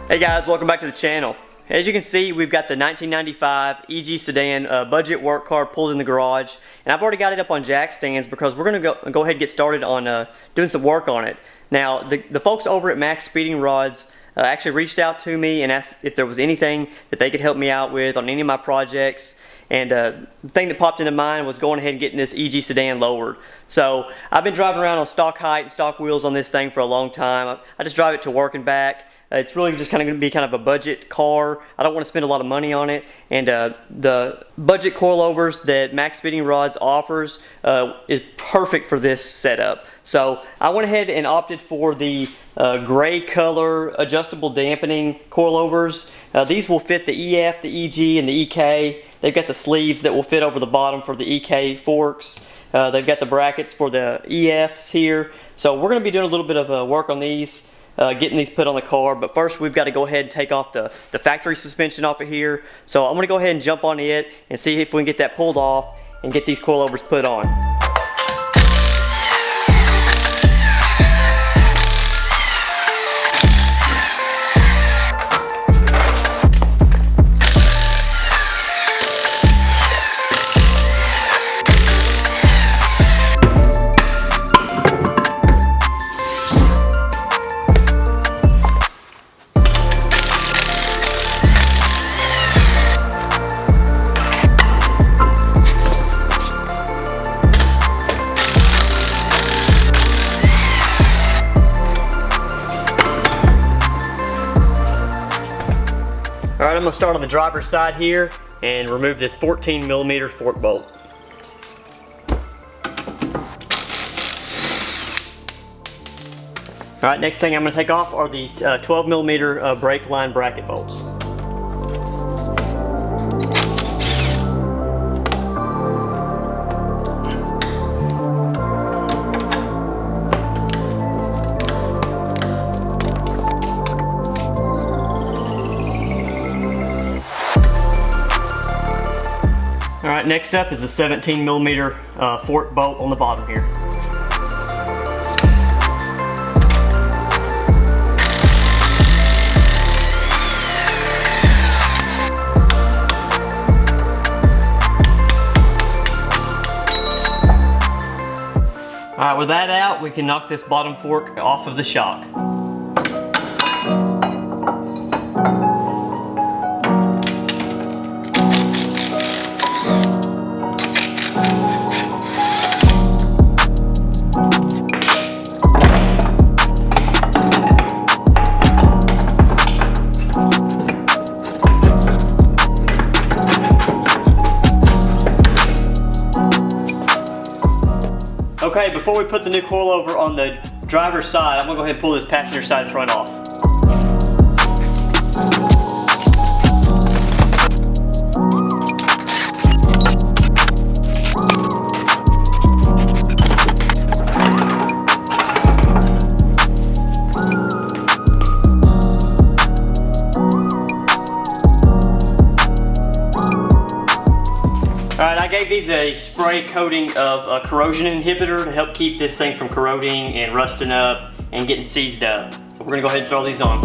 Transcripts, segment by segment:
Hey guys, welcome back to the channel. As you can see, we've got the 1995 EG sedan budget work car pulled in the garage, and I've already got it up on jack stands because we're going to go ahead and get started on doing some work on it. Now, the folks over at Maxpeedingrods actually reached out to me and asked if there was anything that they could help me out with on any of my projects. And the thing that popped into mind was going ahead and getting this EG sedan lowered. So I've been driving around on stock height and stock wheels on this thing for a long time. I just drive it to work and back. It's really just kind of going to be kind of a budget car. I don't want to spend a lot of money on it. And the budget coilovers that Maxpeedingrods offers is perfect for this setup. So I went ahead and opted for the gray color adjustable dampening coilovers. These will fit the EF, the EG, and the EK. They've got the sleeves that will fit over the bottom for the EK forks. They've got the brackets for the EFs here. So we're going to be doing a little bit of work on these. Getting these put on the car, but first we've got to go ahead and take off the factory suspension off of here. So I'm going to go ahead and jump on it and see if we can get that pulled off and get these coilovers put on. Alright, I'm going to start on the driver's side here and remove this 14mm fork bolt. Alright, next thing I'm going to take off are the 12mm brake line bracket bolts. Alright, next up is the 17mm fork bolt on the bottom here. Alright, with that out, we can knock this bottom fork off of the shock. Okay, before we put the new coilover on the driver's side, I'm going to go ahead and pull this passenger side front off. Alright, I gave these a spray coating of a corrosion inhibitor to help keep this thing from corroding and rusting up and getting seized up. So we're going to go ahead and throw these on.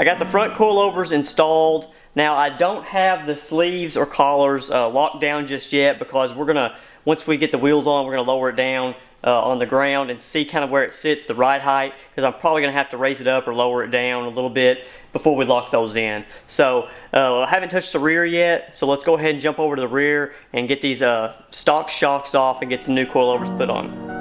got the front coilovers installed. Now I don't have the sleeves or collars locked down just yet because we're gonna, once we get the wheels on, we're gonna lower it down on the ground and see kind of where it sits, the ride height, because I'm probably gonna have to raise it up or lower it down a little bit before we lock those in. So I haven't touched the rear yet, so let's go ahead and jump over to the rear and get these stock shocks off and get the new coilovers put on.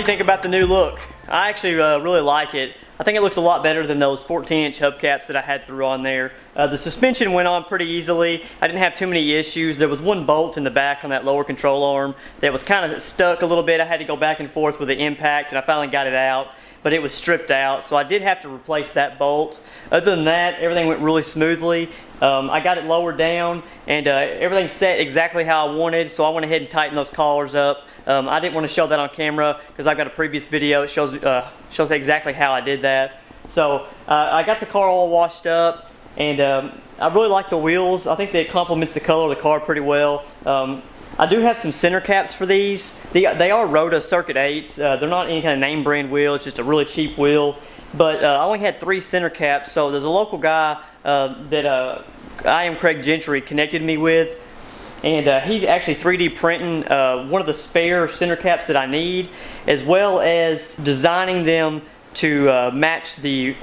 do you think about the new look? I actually really like it. I think it looks a lot better than those 14-inch hubcaps that I had through on there. The suspension went on pretty easily. I didn't have too many issues. There was one bolt in the back on that lower control arm that was kind of stuck a little bit. I had to go back and forth with the impact, and I finally got it out, but it was stripped out, so I did have to replace that bolt. Other than that, everything went really smoothly. I got it lowered down, and everything set exactly how I wanted, so I went ahead and tightened those collars up. I didn't want to show that on camera because I've got a previous video that shows exactly how I did that. So I got the car all washed up, and I really like the wheels. I think that it complements the color of the car pretty well. I do have some center caps for these. They are Rota Circuit 8s. They're not any kind of name brand wheel. It's just a really cheap wheel. But I only had 3 center caps, so there's a local guy that I am Craig Gentry connected me with, and he's actually 3D printing one of the spare center caps that I need, as well as designing them to match the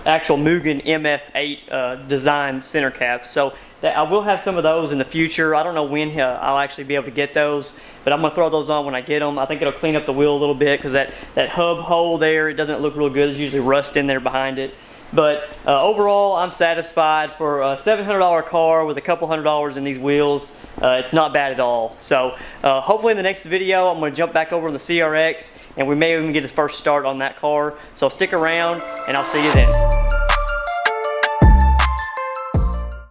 actual Mugen MF8 design center caps. So I will have some of those in the future. I don't know when I'll actually be able to get those, but I'm going to throw those on when I get them. I think it'll clean up the wheel a little bit because that hub hole there, it doesn't look real good. There's usually rust in there behind it. But overall, I'm satisfied for a $700 car with a couple $100 in these wheels. It's not bad at all. So hopefully in the next video, I'm going to jump back over on the CRX, and we may even get a first start on that car. So stick around, and I'll see you then.